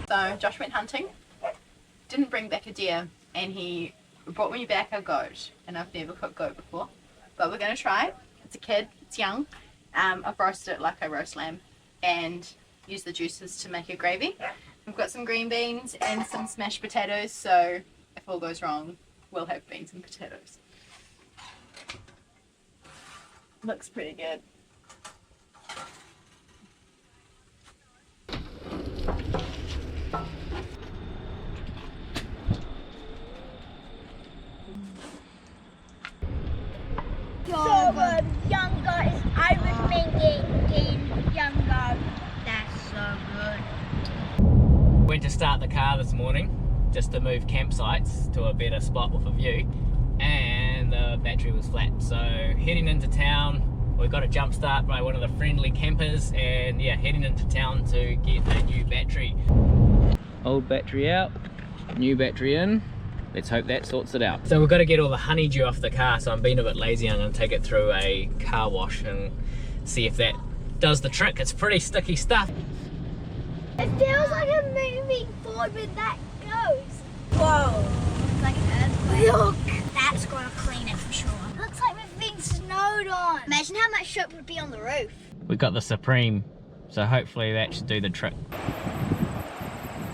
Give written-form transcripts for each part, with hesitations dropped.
So Josh went hunting, didn't bring back a deer, and he brought me back a goat, and I've never cooked goat before, but we're going to try it. It's a kid, it's young. I've roasted it like I roast lamb and use the juices to make a gravy. We've got some green beans and some smashed potatoes, so if all goes wrong, we'll have beans and potatoes. Looks pretty good. So good. Younger is I recommend getting younger. That's so good. Went to start the car this morning just to move campsites to a better spot with a view, and the battery was flat. So heading into town, we got a jump start by one of the friendly campers, and yeah, heading into town to get a new battery. Old battery out, new battery in. Let's hope that sorts it out. So we've got to get all the honeydew off the car, so I'm being a bit lazy. I'm going to take it through a car wash and see if that does the trick. It's pretty sticky stuff. It feels like a moving forward when that goes. Whoa. It's like an earthquake. Look. That's going to clean it for sure. It looks like we've been snowed on. Imagine how much soot would be on the roof. We've got the Supreme, so hopefully that should do the trick.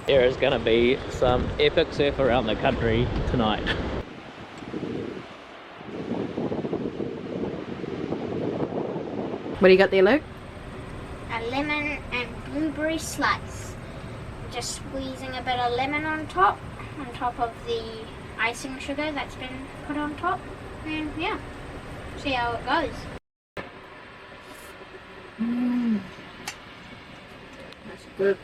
There is going to be some epic surf around the country tonight. What do you got there, Luke? A lemon and blueberry slice. Just squeezing a bit of lemon on top of the icing sugar that's been put on top. And yeah, see how it goes. That's good.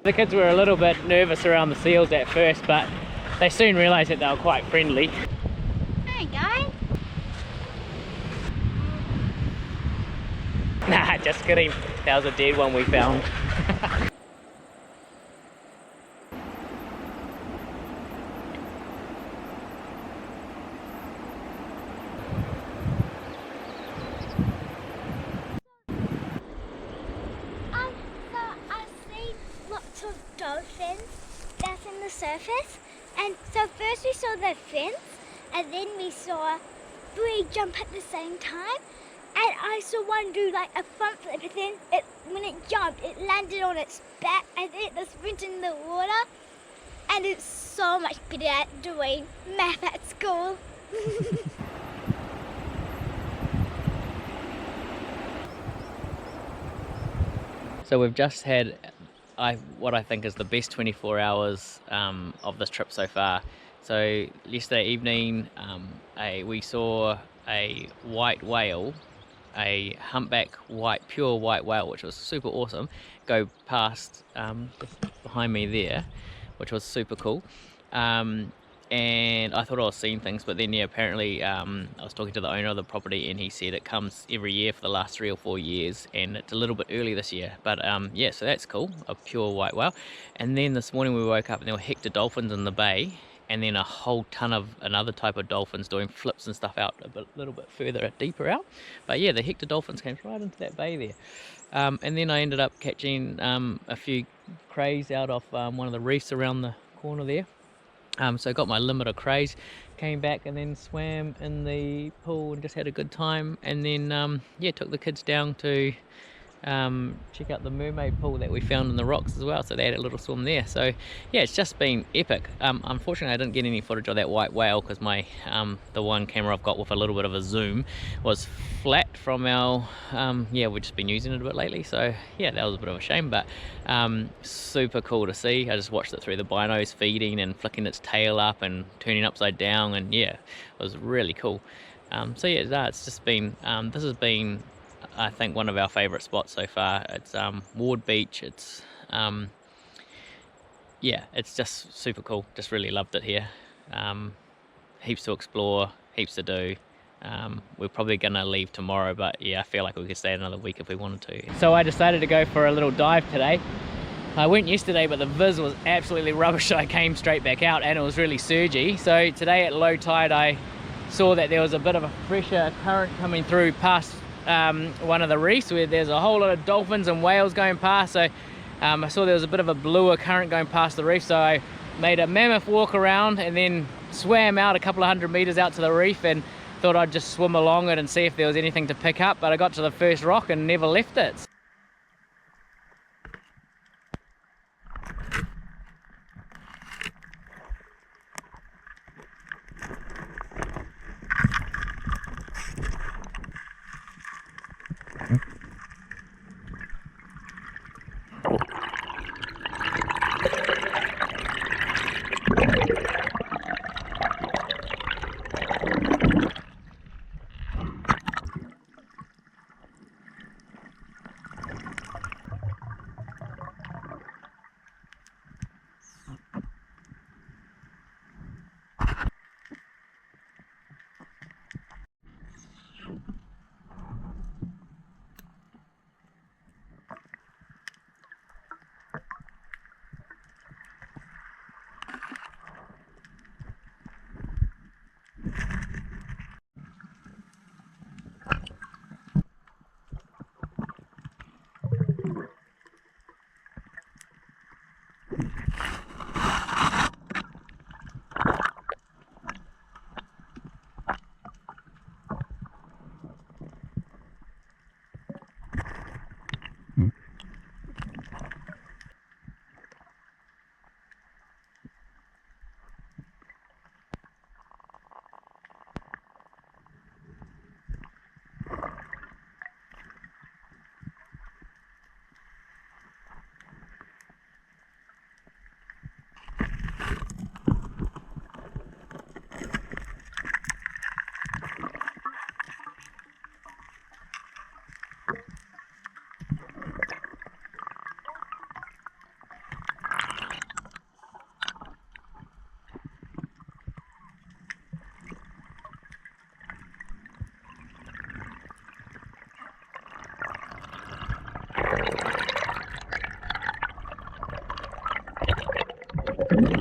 The kids were a little bit nervous around the seals at first, but they soon realised that they were quite friendly. Hey guys. Nah, just kidding. That was a dead one we found. So I see lots of dolphins that's in the surface, and so first we saw the fins, and then we saw 3 jump at the same time, and I saw one do like a front flip, and then when it jumped, it landed on its back, and then it just went in the water, and it's so much better at doing math at school. So we've just had what I think is the best 24 hours of this trip so far. So yesterday evening we saw a white whale, a humpback pure white whale, which was super awesome, go past just behind me there, which was super cool. And I thought I was seeing things, but then yeah, apparently I was talking to the owner of the property, and he said it comes every year for the last 3 or 4 years, and it's a little bit early this year. But yeah, so that's cool, a pure white whale. And then this morning we woke up and there were hector dolphins in the bay, and then a whole ton of another type of dolphins doing flips and stuff out a little bit further deeper out. But yeah, the hector dolphins came right into that bay there. And then I ended up catching a few crays out off one of the reefs around the corner there. So I got my limit of crays, came back and then swam in the pool and just had a good time. And then yeah, took the kids down to check out the mermaid pool that we found in the rocks as well, so they had a little swim there. So yeah, it's just been epic. Unfortunately I didn't get any footage of that white whale because my the one camera I've got with a little bit of a zoom was flat from our yeah, we've just been using it a bit lately, so yeah, that was a bit of a shame. But super cool to see. I just watched it through the binos, feeding and flicking its tail up and turning upside down, and yeah, it was really cool. So yeah, it's just been this has been, I think, one of our favourite spots so far. It's Ward Beach. It's yeah, it's just super cool. Just really loved it here. Heaps to explore, heaps to do. We're probably gonna leave tomorrow, but yeah, I feel like we could stay another week if we wanted to. So I decided to go for a little dive today. I went yesterday, but the viz was absolutely rubbish, so I came straight back out, and it was really surgy. So today at low tide I saw that there was a bit of a fresher current coming through past one of the reefs where there's a whole lot of dolphins and whales going past. So I saw there was a bit of a bluer current going past the reef, so I made a mammoth walk around and then swam out a couple of 100 meters out to the reef and thought I'd just swim along it and see if there was anything to pick up. But I got to the first rock and never left it. Not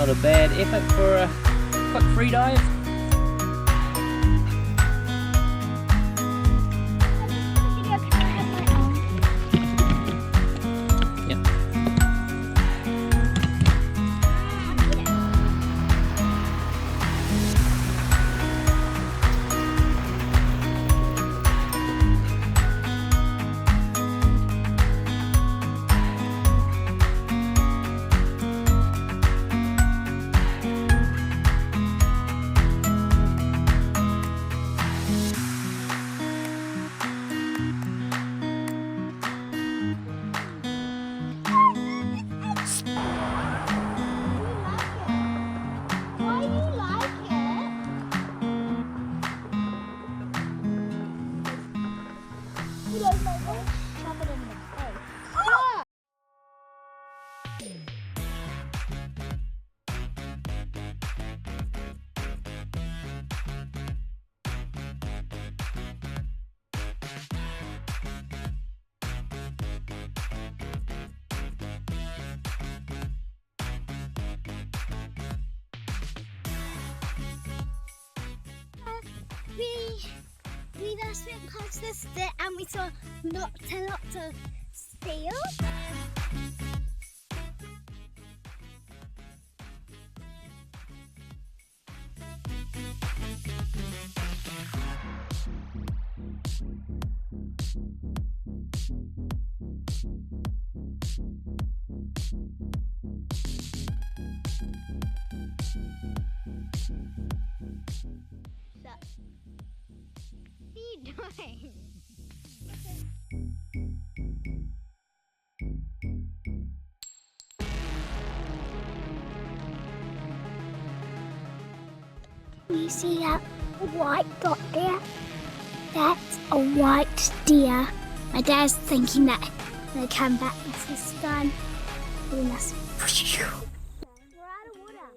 a bad effort for a quick free dive. We just went past this bit and we saw lots and lots of seals. What are you doing? You see that white dot there? That's a white deer. My dad's thinking that when they come back, this is fun. We must. We're out of water.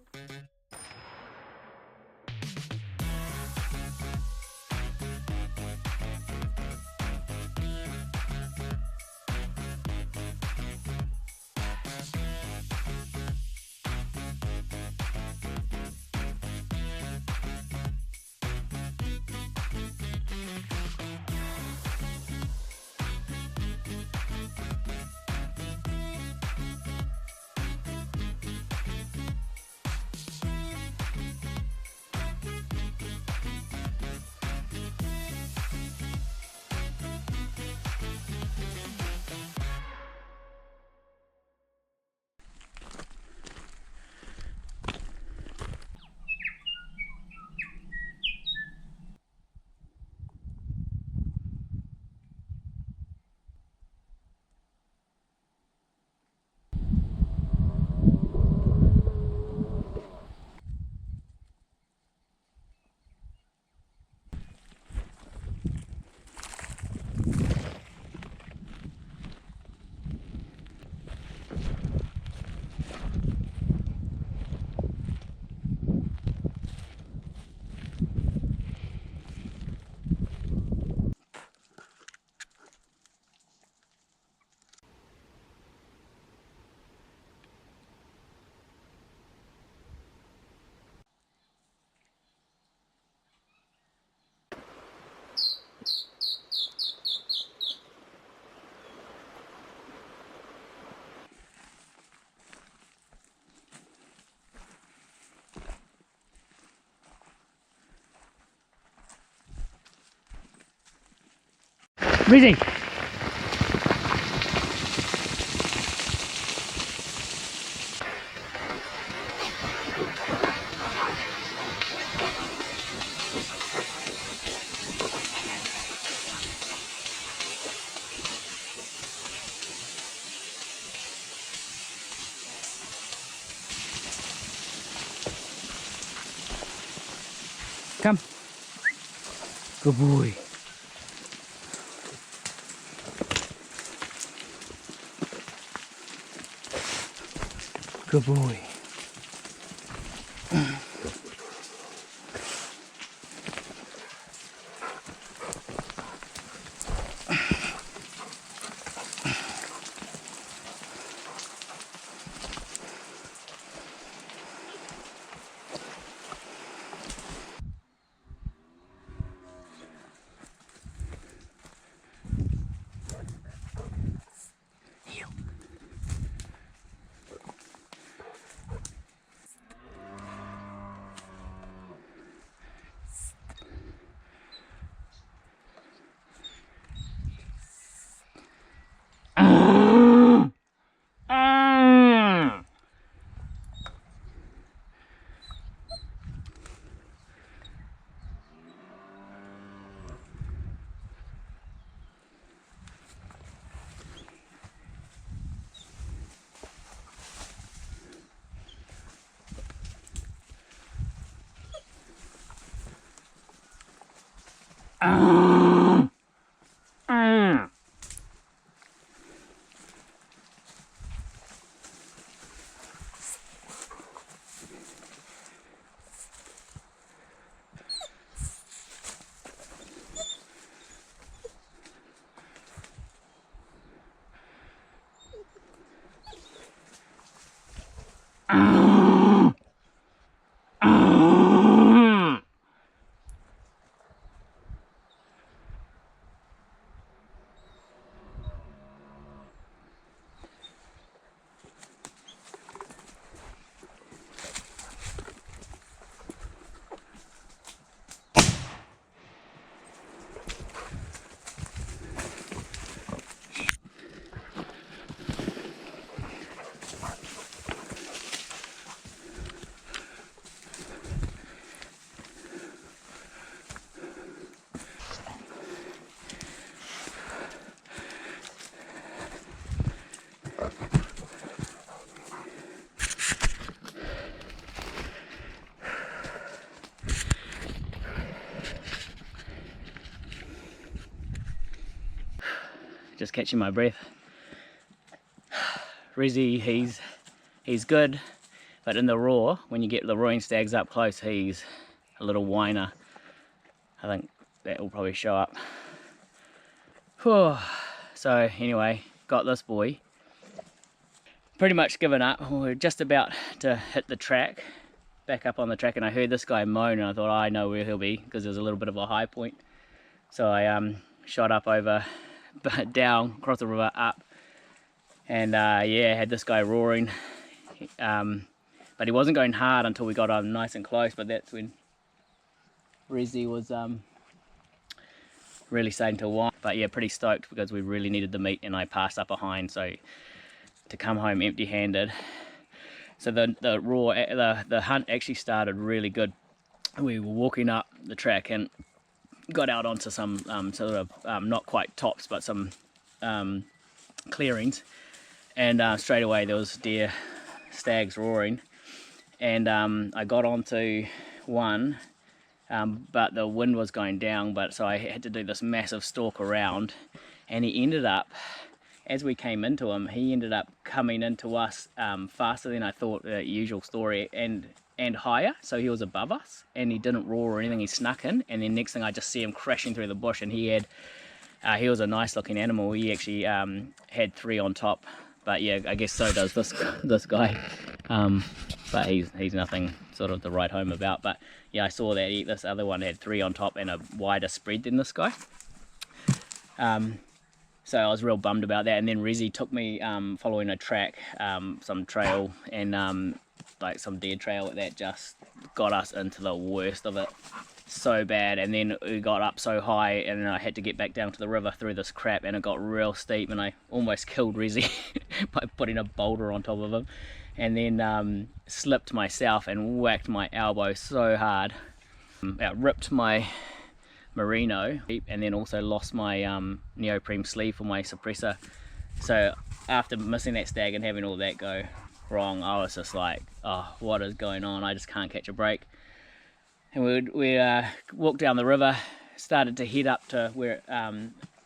Rezi! Come. Good boy. Good boy. Just catching my breath. Rezi, he's good, but in the raw, when you get the roaring stags up close, he's a little whiner. I think that will probably show up. Whew. So anyway, got this boy. Pretty much given up. We're just about to hit the track, back up on the track, and I heard this guy moan, and I thought, I know where he'll be, because there's a little bit of a high point. So I shot up over, down, across the river, up, and yeah, had this guy roaring, but he wasn't going hard until we got nice and close. But that's when Rezi was really starting to whine. But yeah, pretty stoked because we really needed the meat, and I passed up behind, so to come home empty-handed. So the hunt actually started really good. We were walking up the track and got out onto some sort of not quite tops, but some clearings, and straight away there was deer, stags roaring, and I got onto one, but the wind was going down, so I had to do this massive stalk around, and he ended up, as we came into him, he ended up coming into us faster than I thought, the usual story, and higher, so he was above us, and he didn't roar or anything. He snuck in, and then next thing I just see him crashing through the bush, and he was a nice looking animal. He actually had 3 on top, but yeah, I guess so does this guy, but he's nothing sort of to write home about. But yeah, I saw that this other one had 3 on top and a wider spread than this guy. So I was real bummed about that, and then Rezi took me following a track, some trail, and like some deer trail that just got us into the worst of it so bad. And then we got up so high, and then I had to get back down to the river through this crap, and it got real steep, and I almost killed Rezi by putting a boulder on top of him, and then slipped myself and whacked my elbow so hard, ripped my merino, and then also lost my neoprene sleeve for my suppressor. So after missing that stag and having all that go wrong, I was just like, oh, what is going on? I just can't catch a break. And we walked down the river, started to head up to where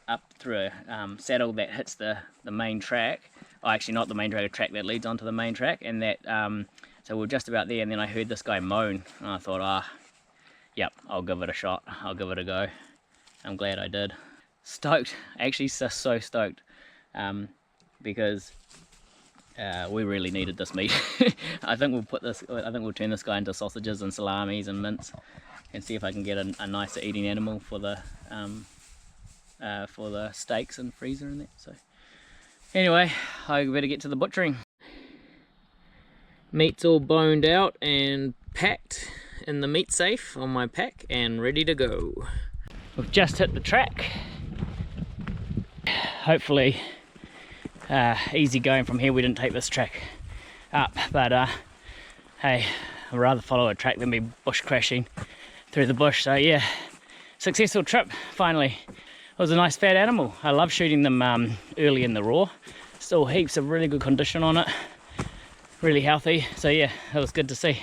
up through a saddle that hits the main track, oh, actually not the main track, a track that leads onto the main track, and that so we were just about there, and then I heard this guy moan, and I thought, yep, I'll give it a shot, I'll give it a go. I'm glad I did. Stoked, actually so stoked, because we really needed this meat. I think we'll turn this guy into sausages and salamis and mince, and see if I can get a nicer eating animal for the steaks and freezer and that. So anyway, I better get to the butchering. Meat's all boned out and packed in the meat safe on my pack and ready to go. We've just hit the track. Hopefully easy going from here. We didn't take this track up, but hey, I'd rather follow a track than be bush crashing through the bush. So yeah, successful trip finally. It was a nice fat animal. I love shooting them early in the raw. Still heaps of really good condition on it, really healthy. So yeah, it was good to see.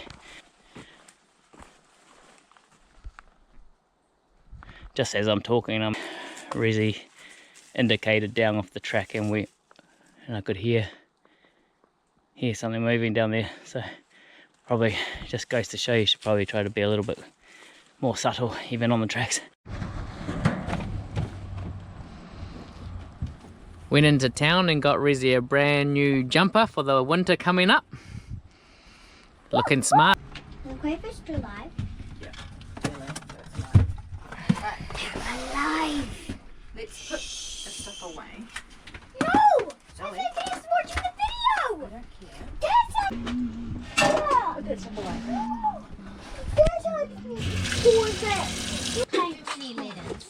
Just as I'm talking, Rezi indicated down off the track, and I could hear something moving down there. So probably just goes to show you should probably try to be a little bit more subtle even on the tracks. Went into town and got Rezi a brand new jumper for the winter coming up. Looking smart. The crayfish still alive? Yeah. Alive! Let's put the stuff away. No! Zoe. I think he's watching the video! I don't care. Dad, Put that stuff away. Dad, who was it? How many litters?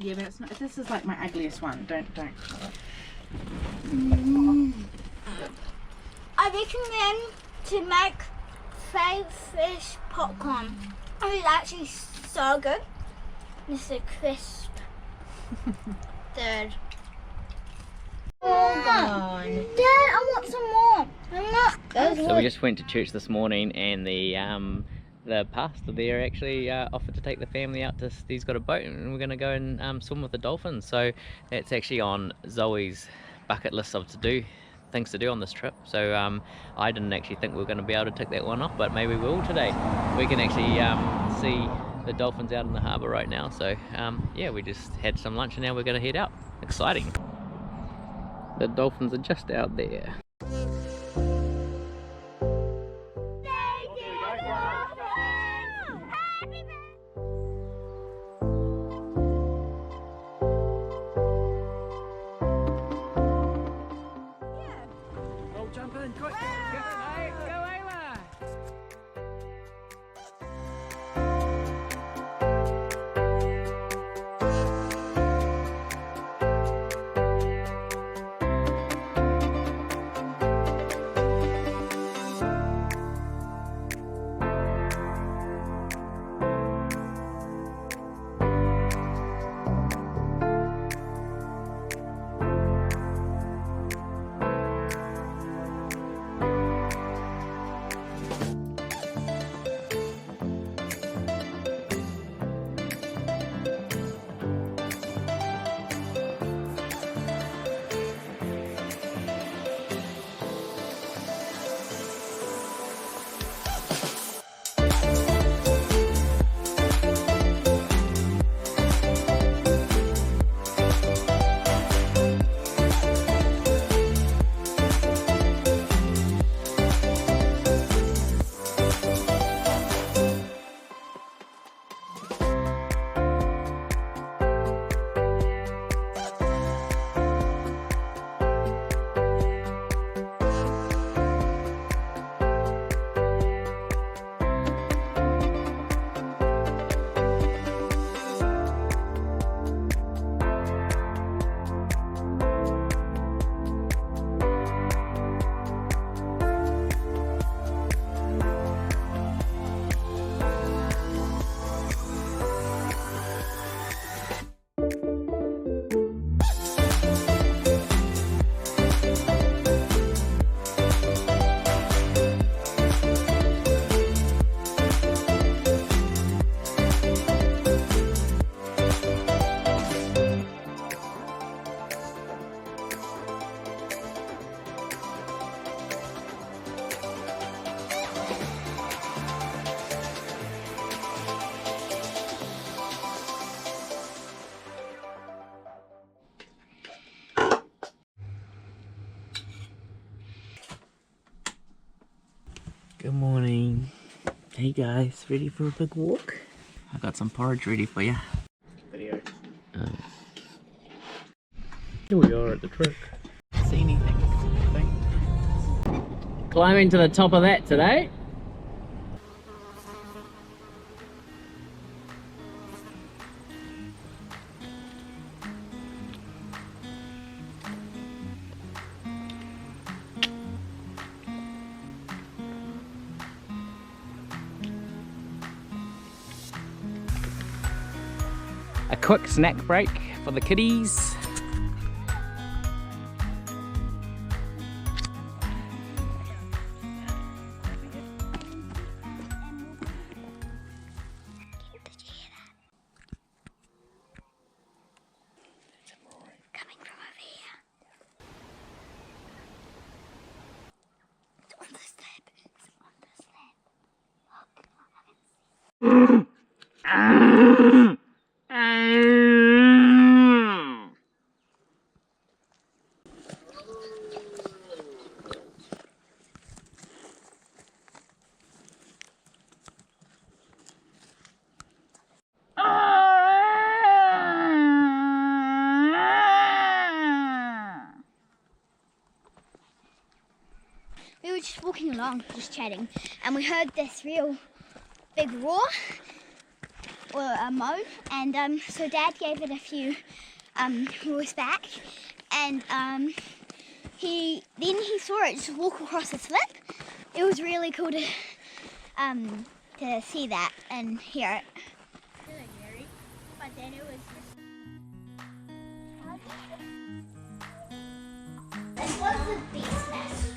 Yeah, but it's not. This is like my ugliest one. Don't. I recommend to make fried fish popcorn. It's actually so good. It's a crisp. Third. Hold on. Dad, I want some more. I'm not. So we just went to church this morning, and the pastor there actually offered to take the family out to, he's got a boat, and we're going to go and swim with the dolphins. So that's actually on Zoe's bucket list of things to do on this trip. So I didn't actually think we were going to be able to tick that one off, but maybe we will today. We can actually see the dolphins out in the harbour right now. So yeah, we just had some lunch and now we're going to head out. Exciting. The dolphins are just out there. Jump in, quick! Hey guys, ready for a big walk? I got some porridge ready for you. Video. Here we are at the truck. See anything? Climbing to the top of that today. A quick snack break for the kiddies. We were just walking along, just chatting, and we heard this real big roar, or a moan, and so Dad gave it a few roars back, and he saw it just walk across the slip. It was really cool to see that and hear it. But then it was this was the beast nest.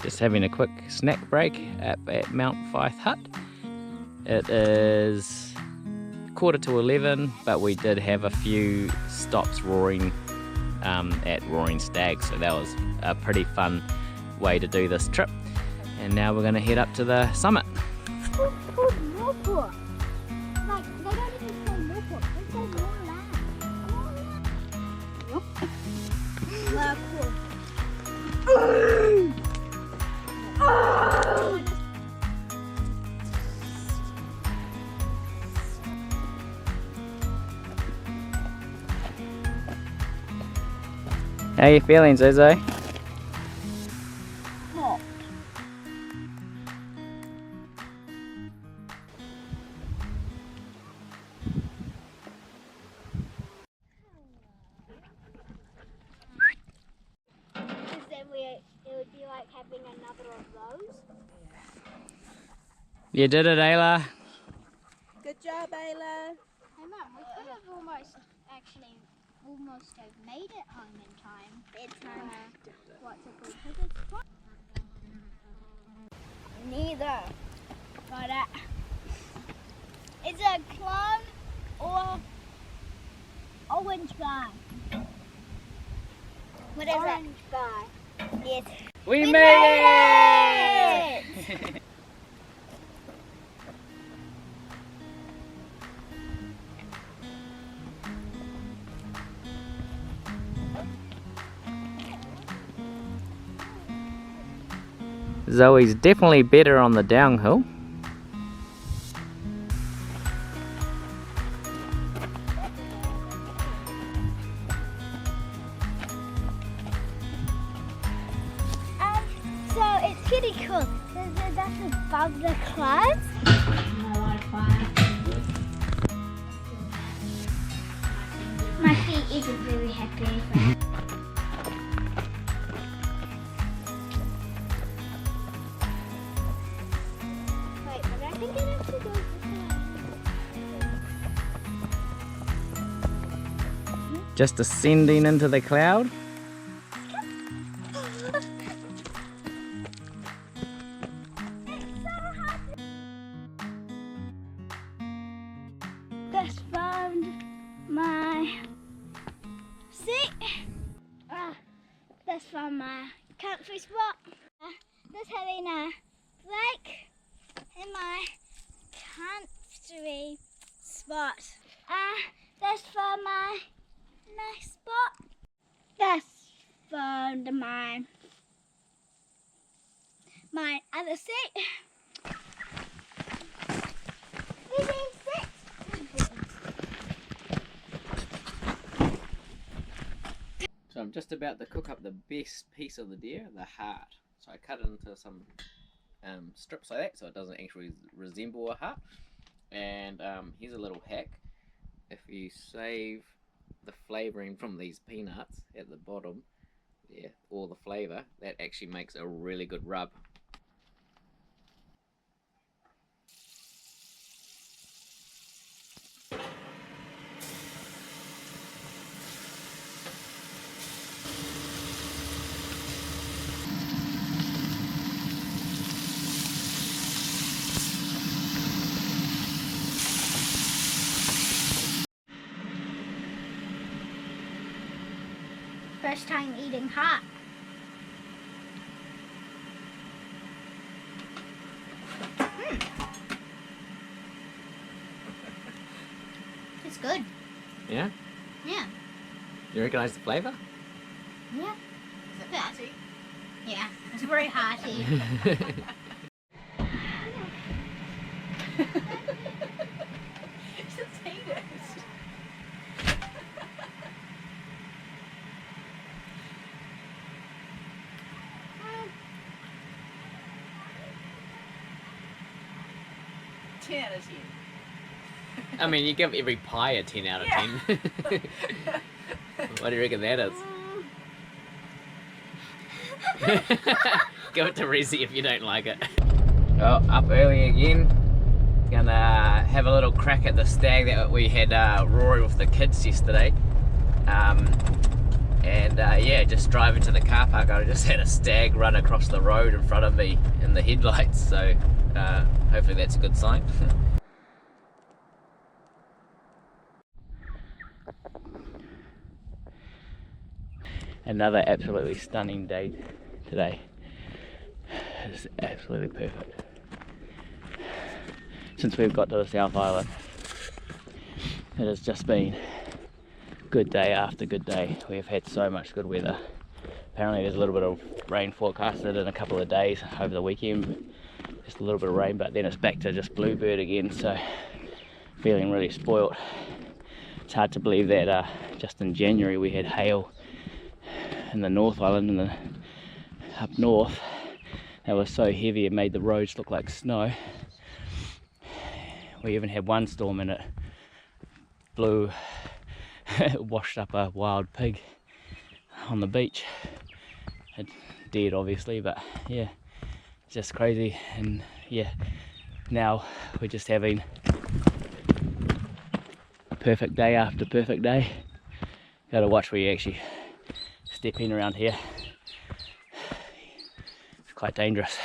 Just having a quick snack break at Mt Fyffe hut. It is 11:15, but we did have a few stops roaring at Roaring Stag, so that was a pretty fun way to do this trip. And now we're going to head up to the summit. It's called Morpur. Like, they don't even say Morpur, they say Moorland. Well, cool. How are you feeling, Zozo? It would be like having another of those. You did it, Ayla. Good job, Ayla. Hey Mum, we could have almost have made it home in time. Bedtime. What's it called? Piggett's Spot? Neither. Got it. It's a clown or orange guy. What is orange guy. Yes. We made it! Zoe's definitely better on the downhill. So it's pretty cool. That's above the clouds. My feet isn't very happy. Wait, but I think it actually goes this way. Just ascending into the cloud. Just found my seat. Just found my comfy spot. Just having a break in my comfy spot. Just found my nice spot. Just found my other seat. I'm just about to cook up the best piece of the deer, the heart. So I cut it into some strips like that so it doesn't actually resemble a heart. And here's a little hack. If you save the flavouring from these peanuts at the bottom, yeah, all the flavour, that actually makes a really good rub. First time eating hot. It's good. Yeah? Yeah. You recognise the flavour? Yeah. Is it hearty? Yeah. It's very hearty. Just eat it. Ten out of 10. I mean, you give every pie a 10 out of 10. What do you reckon that is? Give it to Rezi if you don't like it. Well, up early again. Gonna have a little crack at the stag that we had Rory with the kids yesterday. Yeah, just driving to the car park, I just had a stag run across the road in front of me in the headlights, so hopefully that's a good sign. Another absolutely stunning day today. It's absolutely perfect. Since we've got to the South Island, it has just been good day after good day. We've had so much good weather. Apparently there's a little bit of rain forecasted in a couple of days over the weekend. Just a little bit of rain, but then it's back to just bluebird again, so feeling really spoilt. It's hard to believe that just in January we had hail in the North Island and up north. That was so heavy it made the roads look like snow. We even had one storm and it blew, it washed up a wild pig on the beach. It dead obviously, but yeah, it's just crazy. And yeah, now we're just having perfect day after perfect day. Gotta watch where you actually step in around here. It's quite dangerous.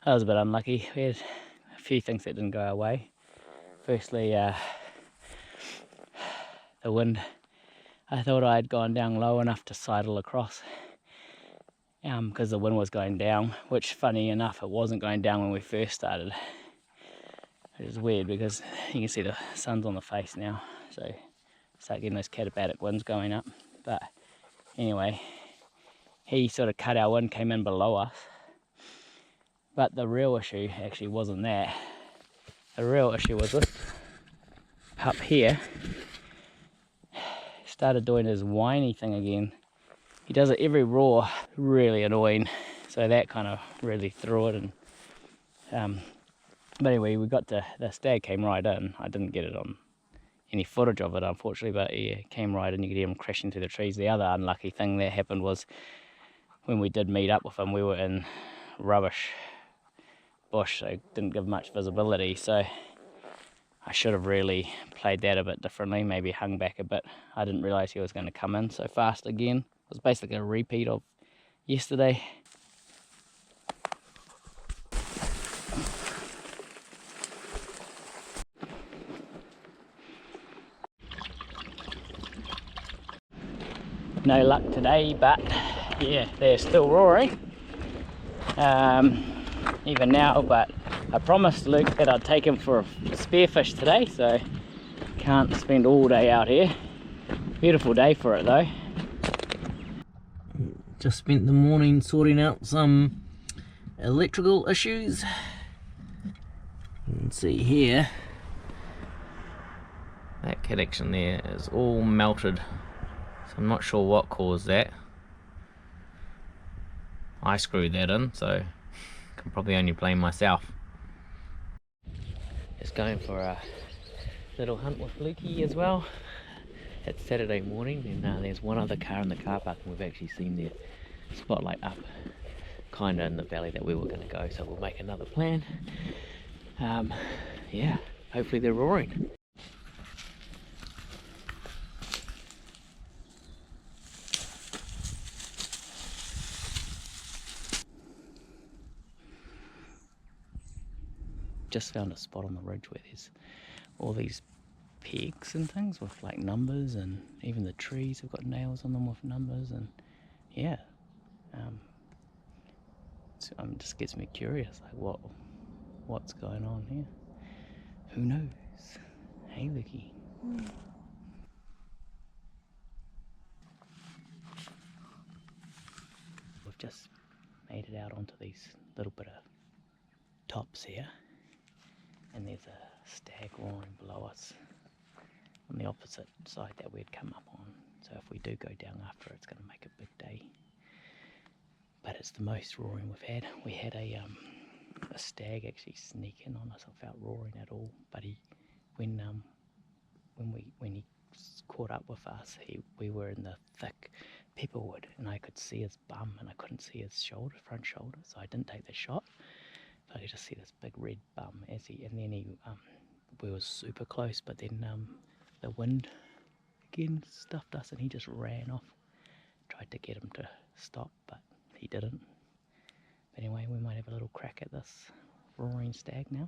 I was a bit unlucky. We had a few things that didn't go our way. Firstly, the wind. I thought I had gone down low enough to sidle across because the wind was going down, which funny enough it wasn't going down when we first started. It was weird because you can see the sun's on the face now, so start getting those katabatic winds going up. But anyway, he sort of cut our wind, came in below us. But the real issue actually wasn't that. The real issue was this. Up here, started doing his whiny thing again. He does it every roar, really annoying. So that kind of really threw it. And but anyway, we got the stag came right in. I didn't get it on any footage of it, unfortunately, but yeah, came right in. You could hear him crashing through the trees. The other unlucky thing that happened was when we did meet up with him, we were in rubbish bush, so didn't give much visibility. So I should have really played that a bit differently, maybe hung back a bit. I didn't realise he was going to come in so fast again. It was basically a repeat of yesterday. No luck today, but yeah, they're still roaring. Even now, but I promised Luke that I'd take him for a spearfish today, so can't spend all day out here. Beautiful day for it though. Just spent the morning sorting out some electrical issues. You can see here, that connection there is all melted. So I'm not sure what caused that. I screwed that in, so I can probably only blame myself. Just going for a little hunt with Lukey as well. It's Saturday morning, and there's one other car in the car park, and we've actually seen their spotlight up kind of in the valley that we were going to go, so we'll make another plan. Yeah, hopefully they're roaring. Just found a spot on the ridge where there's all these pegs and things with like numbers, and even the trees have got nails on them with numbers, and yeah, so, just gets me curious, like what's going on here? Who knows? Hey, Lukey. We've just made it out onto these little bit of tops here, and there's a stag roaring below us on the opposite side that we'd come up on. So if we do go down after, it's going to make a big day. But it's the most roaring we've had. We had a stag actually sneak in on us without roaring at all. But when he caught up with us, we were in the thick pepperwood, and I could see his bum, and I couldn't see his front shoulder. So I didn't take the shot. But I could just see this big red bum and then we were super close, but then the wind again stuffed us, and he just ran off. Tried to get him to stop, but he didn't. But anyway, we might have a little crack at this roaring stag now.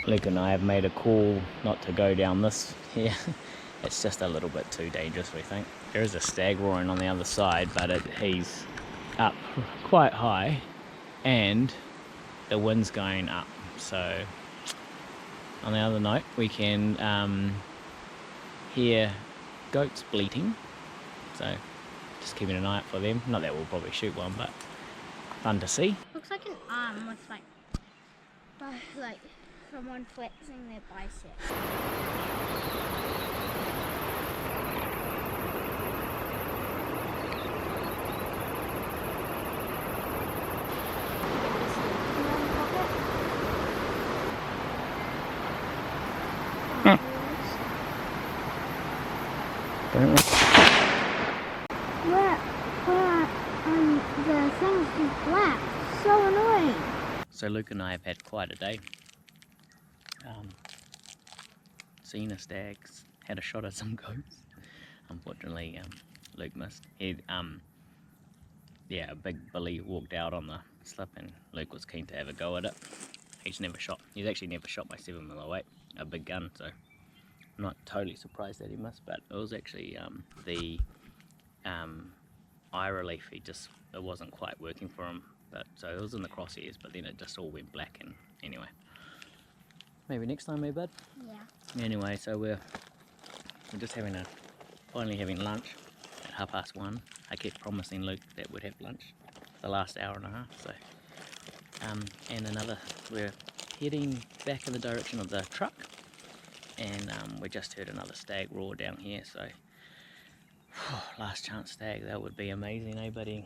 Luke and I have made a call not to go down this here. It's just a little bit too dangerous, we think. There is a stag roaring on the other side, but he's up quite high and the wind's going up. So on the other note, we can hear goats bleating. So just keeping an eye out for them. Not that we'll probably shoot one, but fun to see. Looks like an arm with like someone flexing their bicep. The things is black. So annoying. So Luke and I have had quite a day. Seen a stag, had a shot at some goats. Unfortunately, Luke missed. Yeah, a big billy walked out on the slip, and Luke was keen to have a go at it. He's actually never shot my 7mm08, a big gun, so I'm not totally surprised that he missed. But it was actually the eye relief. It wasn't quite working for him But so it was in the crosshairs, but then it just all went black. And anyway, maybe next time, eh, bud? Yeah. Anyway, so we're just finally having lunch at 1:30. I kept promising Luke that we'd have lunch the last hour and a half. So and we're heading back in the direction of the truck, and we just heard another stag roar down here. So last chance stag, that would be amazing, eh, buddy?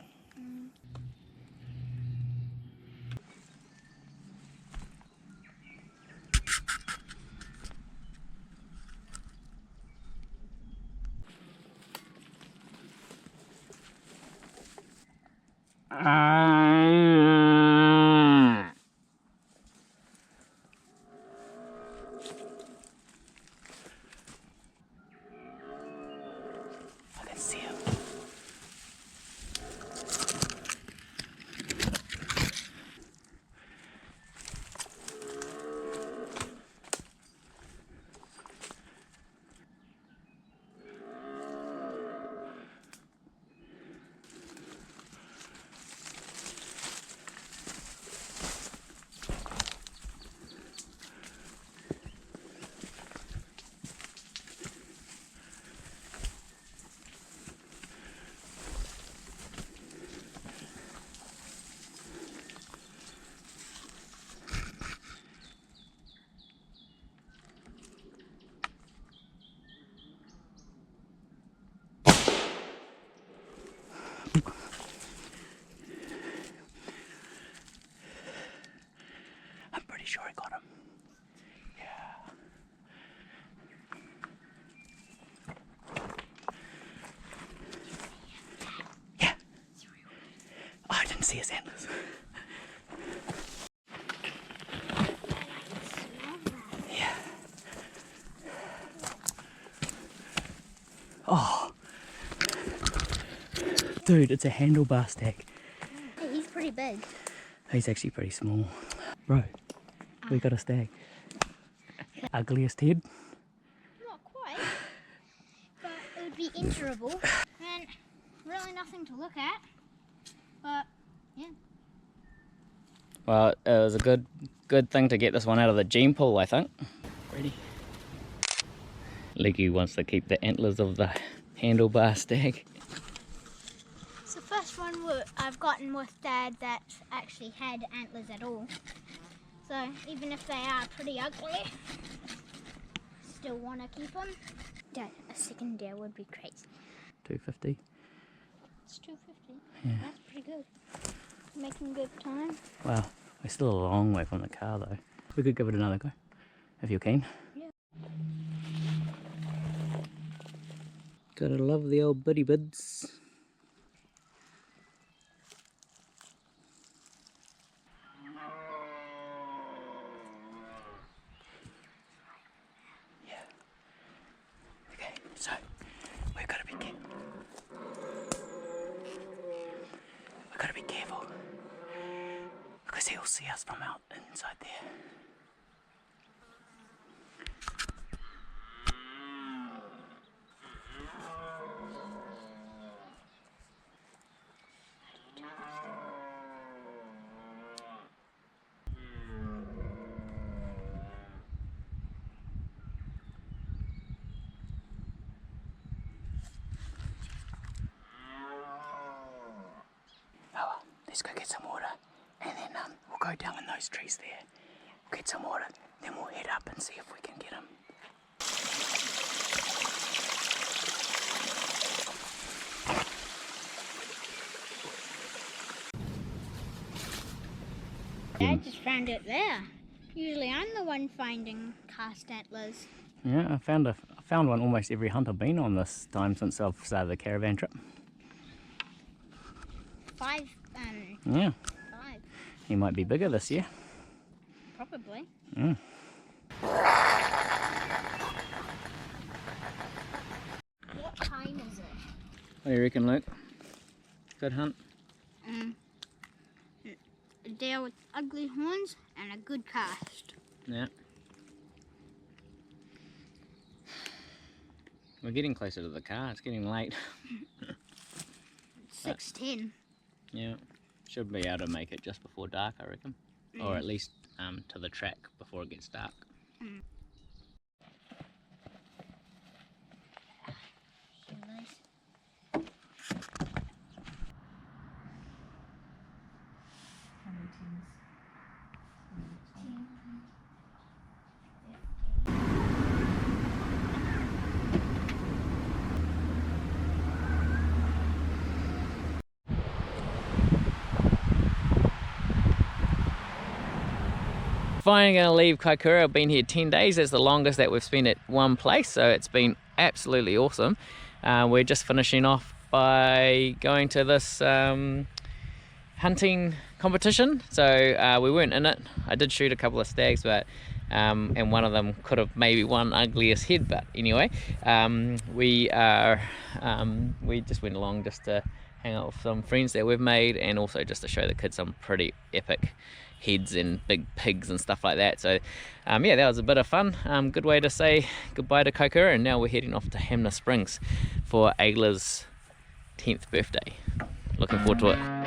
I can see him. I'm pretty sure I got him. Yeah. Yeah. Oh, I didn't see his antlers. Yeah. Oh. Dude, it's a handlebar stag. He's pretty big. He's actually pretty small. Bro, we got a stag. Ugliest head. Not quite, but it would be insurable and really nothing to look at. But yeah. Well, it was a good thing to get this one out of the gene pool, I think. Ready? Leggy wants to keep the antlers of the handlebar stag. It's the first one I've gotten with Dad that's actually had antlers at all. So even if they are pretty ugly, still want to keep them. Dad, a second deer would be crazy. 250. It's 250. Yeah. That's pretty good. Making good time. Wow, we're still a long way from the car though. We could give it another go, if you're keen. Yeah. Gotta love the old buddy buds. Yeah. Okay, so we've got to be careful. We've got to be careful because he'll see us from out inside there. Oh, let's go get some water, and then we'll go down in those trees there, get some water, then we'll head up and see if we can get him. Dad just found it there. Usually I'm the one finding cast antlers. Yeah, I found one almost every hunt I've been on this time since I've started the caravan trip. 5, Yeah, 5, he might be bigger this year. probably. Mm. What time is it? What do you reckon, Luke? Good hunt? A deer with ugly horns and a good cast. Yeah. We're getting closer to the car, it's getting late. 6:10. Yeah. Should be able to make it just before dark, I reckon. Or at least to the track before it gets dark. Finally going to leave Kaikoura. I've been here 10 days. That's the longest that we've spent at one place, so it's been absolutely awesome. We're just finishing off by going to this hunting competition, so we weren't in it. I did shoot a couple of stags, but and one of them could have maybe won ugliest head, but anyway, we just went along just to hang out with some friends that we've made, and also just to show the kids some pretty epic heads and big pigs and stuff like that. So yeah, that was a bit of fun. Good way to say goodbye to Kaikoura, and now we're heading off to Hamner Springs for Ayla's 10th birthday. Looking forward to it.